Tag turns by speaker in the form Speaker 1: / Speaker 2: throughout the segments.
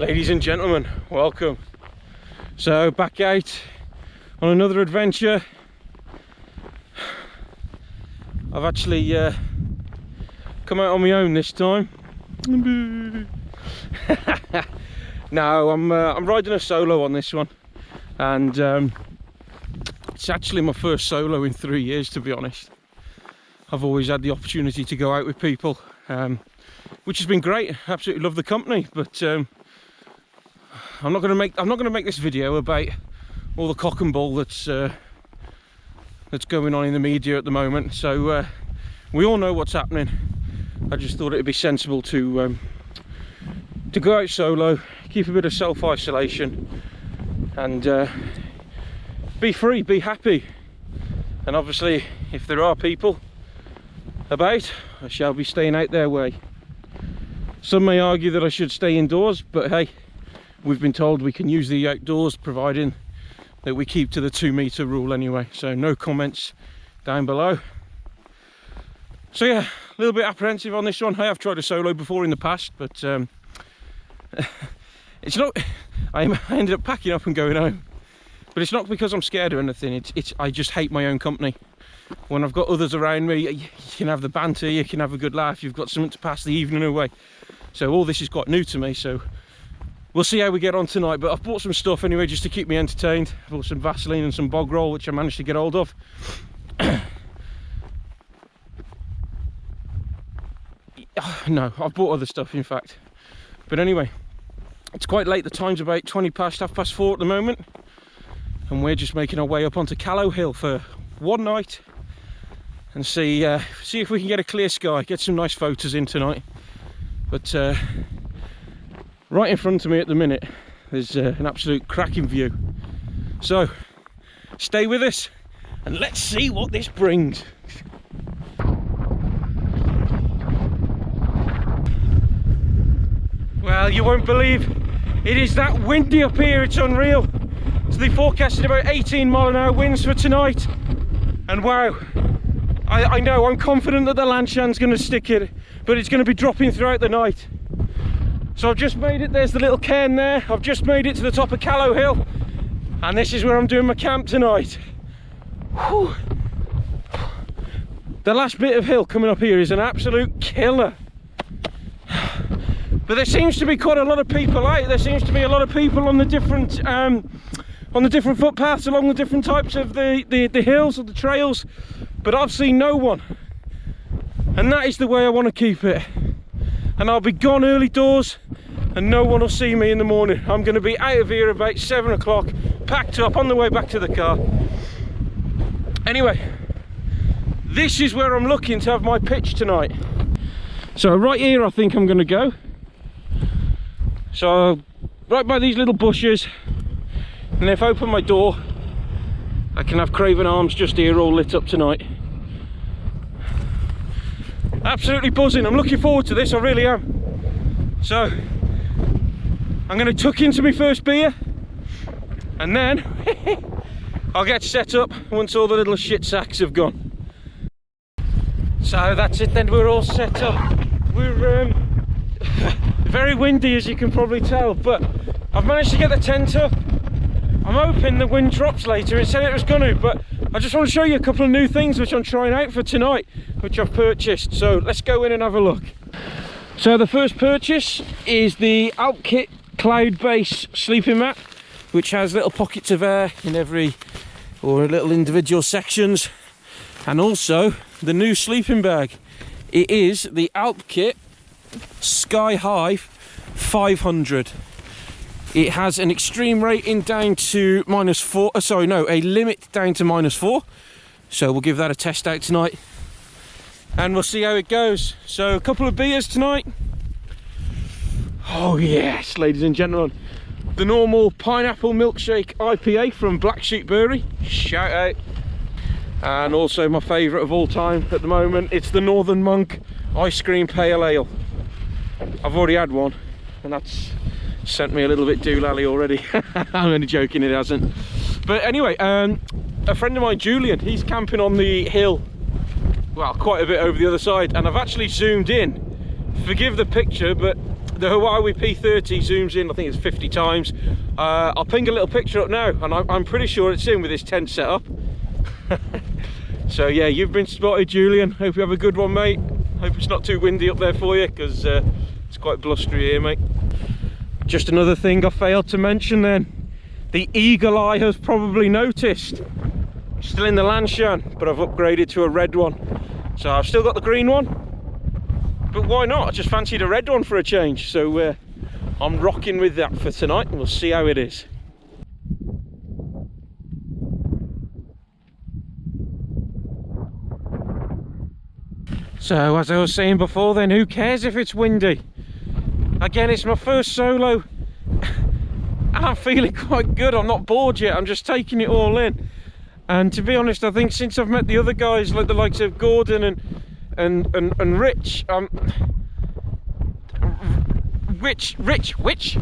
Speaker 1: Ladies and gentlemen, welcome. So back out on another adventure. I've actually come out on my own this time. No, I'm riding a solo on this one, and it's actually my first solo in 3 years, to be honest. I've always had the opportunity to go out with people, which has been great. Absolutely love the company, but I'm not going to make this video about all the cock and bull that's going on in the media at the moment. So we all know what's happening. I just thought it'd be sensible to go out solo, keep a bit of self-isolation, and be free, be happy. And obviously, if there are people about, I shall be staying out their way. Some may argue that I should stay indoors, but hey, we've been told we can use the outdoors, providing that we keep to the 2 meter rule anyway. So no comments down below. So yeah, a little bit apprehensive on this one. I have tried a solo before in the past, but it's not. I ended up packing up and going home. But it's not because I'm scared or anything. I just hate my own company. When I've got others around me, you can have the banter, you can have a good laugh, you've got something to pass the evening away. So all this is quite new to me, so we'll see how we get on tonight. But I've bought some stuff anyway just to keep me entertained. I bought some Vaseline and some bog roll, which I managed to get hold of. No, I've bought other stuff in fact. But anyway, it's quite late. The time's about 20 past, half past 4 at the moment. And we're just making our way up onto Callao Hill for one night and see if we can get a clear sky, get some nice photos in tonight. But right in front of me at the minute, there's an absolute cracking view. So stay with us and let's see what this brings. Well, you won't believe it is that windy up here, it's unreal. So they forecasted about 18-mile-an-hour winds for tonight, and wow, I know, I'm confident that the Lanshan's going to stick it, but it's going to be dropping throughout the night. So I've just made it, there's the little cairn there, I've just made it to the top of Callao Hill, and this is where I'm doing my camp tonight. Whew. The last bit of hill coming up here is an absolute killer. But there seems to be quite a lot of people out. There seems to be a lot of people on the different footpaths along the different types of the hills or the trails, but I've seen no one, and that is the way I want to keep it. And I'll be gone early doors and no one will see me in the morning. I'm going to be out of here about 7 o'clock, packed up on the way back to the car. Anyway, this is where I'm looking to have my pitch tonight. So right here I think I'm going to go. So right by these little bushes, and if I open my door I can have Craven Arms just here all lit up tonight. Absolutely buzzing, I'm looking forward to this, I really am. So I'm going to tuck into my first beer and then I'll get set up once all the little shit sacks have gone. So that's it then, we're all set up. We're very windy as you can probably tell, but I've managed to get the tent up. I'm hoping the wind drops later, it said it was going to, but I just want to show you a couple of new things which I'm trying out for tonight, which I've purchased. So let's go in and have a look. So the first purchase is the Alpkit Cloud Base sleeping mat, which has little pockets of air in every, or little individual sections, and also the new sleeping bag. It is the Alpkit Sky High 500. It has an extreme rating down to -4, sorry no, a limit down to -4. So we'll give that a test out tonight and we'll see how it goes. So a couple of beers tonight. Oh yes, ladies and gentlemen, the normal pineapple milkshake IPA from Black Sheep Brewery, shout out. And also my favourite of all time at the moment, it's the Northern Monk Ice Cream Pale Ale. I've already had one and that's sent me a little bit doolally already. I'm only joking, it hasn't. But anyway, a friend of mine, Julian, he's camping on the hill, well, quite a bit over the other side, and I've actually zoomed in. Forgive the picture, but the Huawei P30 zooms in, I think it's 50 times. I'll ping a little picture up now, and I'm pretty sure it's in with this tent set up. So yeah, you've been spotted, Julian. Hope you have a good one, mate. Hope it's not too windy up there for you, because it's quite blustery here, mate. Just another thing I failed to mention then. The eagle eye has probably noticed. I'm still in the Lanshan, but I've upgraded to a red one. So I've still got the green one, but why not? I just fancied a red one for a change. So I'm rocking with that for tonight, and we'll see how it is. So as I was saying before then, who cares if it's windy? Again, it's my first solo and I'm feeling quite good. I'm not bored yet, I'm just taking it all in. And to be honest, I think since I've met the other guys, like the likes of Gordon and Rich, Rich?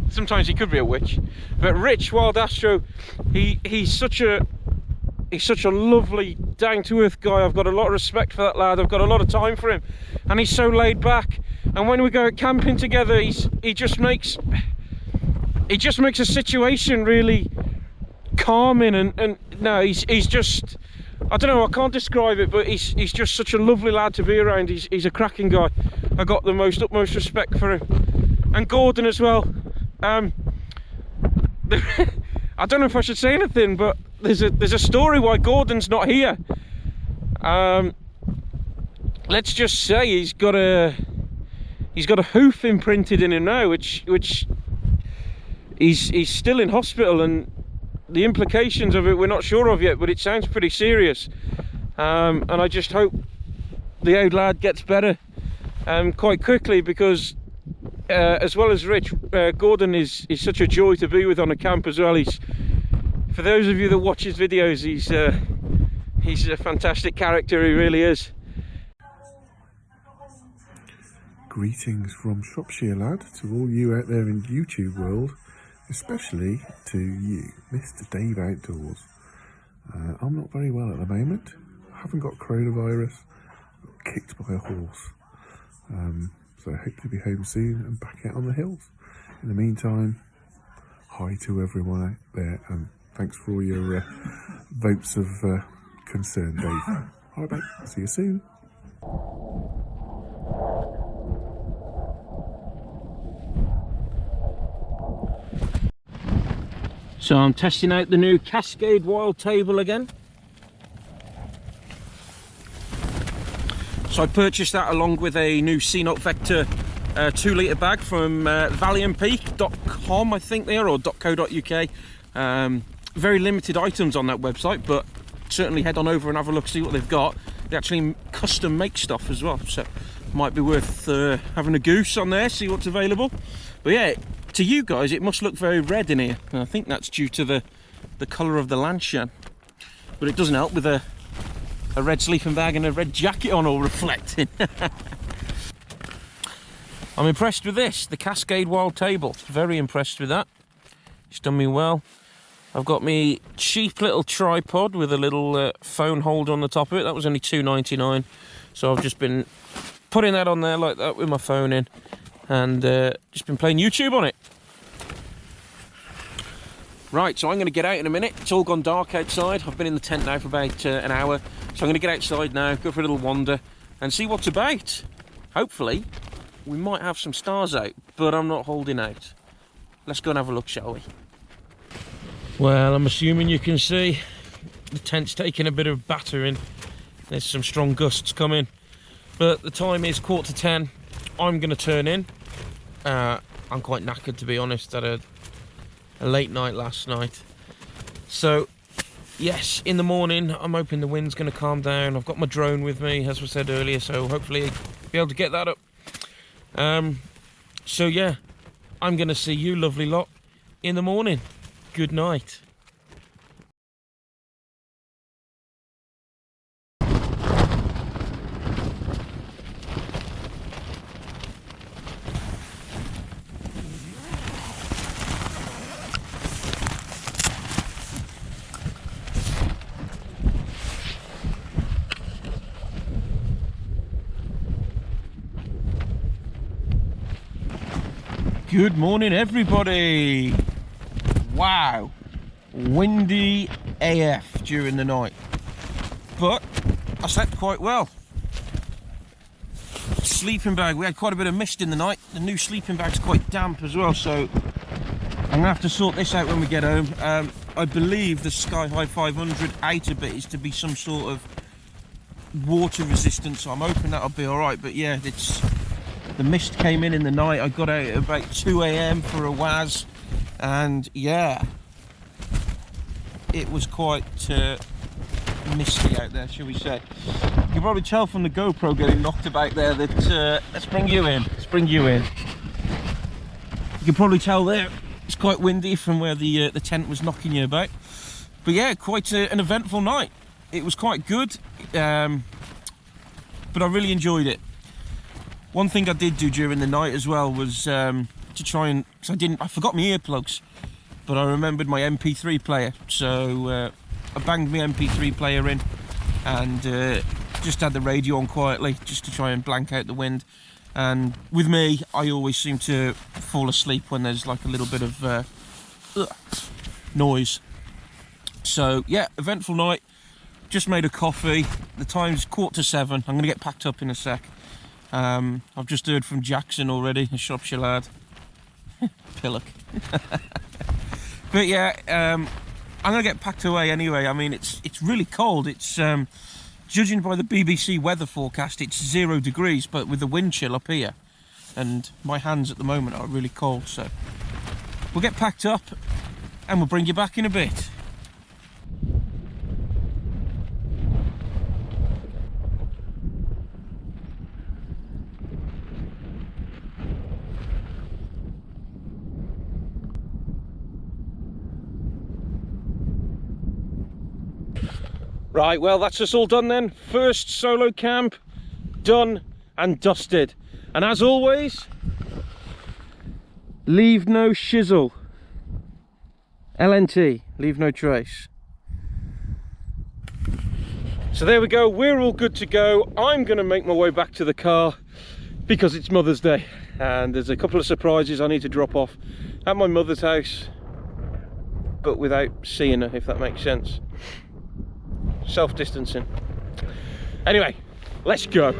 Speaker 1: Sometimes he could be a witch, but Rich Wild Astro, he's such a lovely, down-to-earth guy. I've got a lot of respect for that lad. I've got a lot of time for him, and he's so laid back. And when we go camping together, he just makes a situation really calming. And no, he's just, I don't know, I can't describe it, but he's just such a lovely lad to be around. He's a cracking guy. I got the utmost respect for him. And Gordon as well. I don't know if I should say anything, but there's a story why Gordon's not here. Let's just say he's got a hoof imprinted in him now, which he's still in hospital, and the implications of it we're not sure of yet, but it sounds pretty serious. And I just hope the old lad gets better quite quickly, because as well as Rich, Gordon is such a joy to be with on a camp as well. For those of you that watch his videos, he's a fantastic character, he really is.
Speaker 2: Greetings from Shropshire, lad, to all you out there in YouTube world, especially to you, Mr. Dave Outdoors. I'm not very well at the moment. I haven't got coronavirus, got kicked by a horse. So I hope to be home soon and back out on the hills. In the meantime, hi to everyone out there, and thanks for all your votes of concern, Dave. Alright mate, see you soon.
Speaker 1: So I'm testing out the new Cascade wild table again. So I purchased that along with a new C-Note Vector 2-litre bag from valiantpeak.com, I think they are, or .co.uk. Very limited items on that website, but certainly head on over and have a look, see what they've got. They actually custom make stuff as well, so might be worth having a goose on there, see what's available. But yeah, to you guys it must look very red in here, and I think that's due to the colour of the Lanshan, but it doesn't help with a red sleeping bag and a red jacket on all reflecting. I'm impressed with this, the Cascade wild table, very impressed with that. It's done me well. I've got me cheap little tripod with a little phone holder on the top of it. That was only $2.99, so I've just been putting that on there like that with my phone in, and just been playing YouTube on it. Right, so I'm going to get out in a minute. It's all gone dark outside. I've been in the tent now for about an hour, so I'm going to get outside now, go for a little wander and see what's about. Hopefully we might have some stars out, but I'm not holding out. Let's go and have a look, shall we? Well, I'm assuming you can see the tent's taking a bit of battering. There's some strong gusts coming, but the time is 10:15. I'm going to turn in. I'm quite knackered, to be honest. Had a late night last night, so yes, in the morning I'm hoping the wind's going to calm down. I've got my drone with me, as I said earlier, so hopefully I'll be able to get that up. So yeah, I'm going to see you lovely lot in the morning. Good night. Good morning, everybody. Wow, windy AF during the night, but I slept quite well. Sleeping bag, we had quite a bit of mist in the night. The new sleeping bag's quite damp as well, so I'm gonna have to sort this out when we get home. I believe the Sky High 500 outer bit is to be some sort of water resistant, so I'm hoping that'll be all right. But yeah, the mist came in the night. I got out at about 2 AM for a waz, and yeah, it was quite misty out there, shall we say. You can probably tell from the GoPro getting knocked about there that let's bring you in. You can probably tell there it's quite windy from where the tent was knocking you about. But yeah, quite an eventful night. It was quite good, but I really enjoyed it. One thing I did do during the night as well was to try and, because I forgot my earplugs, but I remembered my MP3 player, so I banged my MP3 player in and just had the radio on quietly, just to try and blank out the wind. And with me, I always seem to fall asleep when there's like a little bit of noise. So yeah, eventful night. Just made a coffee. The time's 6:45. I'm going to get packed up in a sec. I've just heard from Jackson already, a Shropshire lad. Pillock. But yeah, I'm going to get packed away anyway. I mean, it's really cold. It's judging by the BBC weather forecast, it's 0 degrees, but with the wind chill up here, and my hands at the moment are really cold. So we'll get packed up and we'll bring you back in a bit. Right, well, that's us all done then. First solo camp done and dusted. And as always, leave no shizzle. LNT, leave no trace. So there we go, we're all good to go. I'm going to make my way back to the car because it's Mother's Day. And there's a couple of surprises I need to drop off at my mother's house, but without seeing her, if that makes sense. Self-distancing. Anyway, let's go.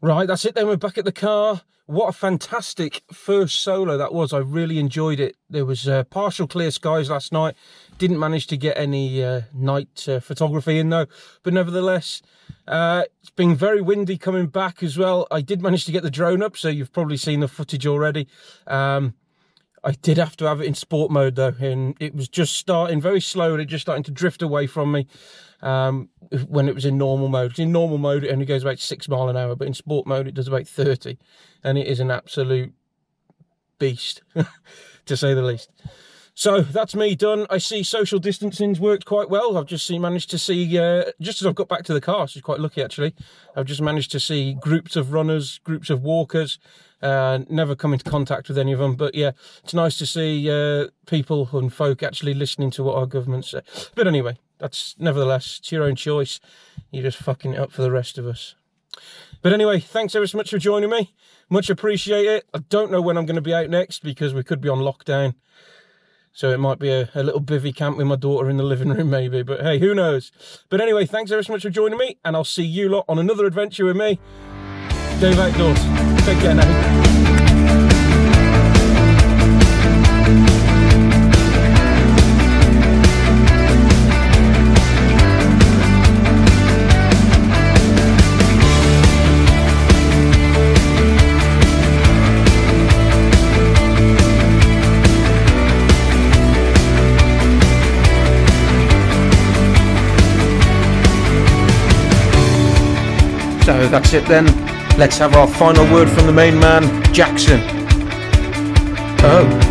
Speaker 1: Right, that's it then, we're back at the car. What a fantastic first solo that was. I really enjoyed it. There was partial clear skies last night. Didn't manage to get any night photography in though, but nevertheless, it's been very windy coming back as well. I did manage to get the drone up, so you've probably seen the footage already. I did have to have it in sport mode though, and it was just starting very slowly, just starting to drift away from me when it was in normal mode. In normal mode, it only goes about 6 miles an hour, but in sport mode, it does about 30, and it is an absolute beast, to say the least. So that's me done. I see social distancing's worked quite well. I've just managed to see, just as I've got back to the car, so it's quite lucky actually, I've just managed to see groups of runners, groups of walkers, never come into contact with any of them. But yeah, it's nice to see people and folk actually listening to what our government say. But anyway, that's nevertheless, it's your own choice. You're just fucking it up for the rest of us. But anyway, thanks ever so much for joining me. Much appreciate it. I don't know when I'm going to be out next because we could be on lockdown. So it might be a little bivvy camp with my daughter in the living room maybe. But hey, who knows? But anyway, thanks ever so much for joining me. And I'll see you lot on another adventure with me. Dave Outdoors. Take care now. So that's it then. Let's have our final word from the main man, Jackson. Oh.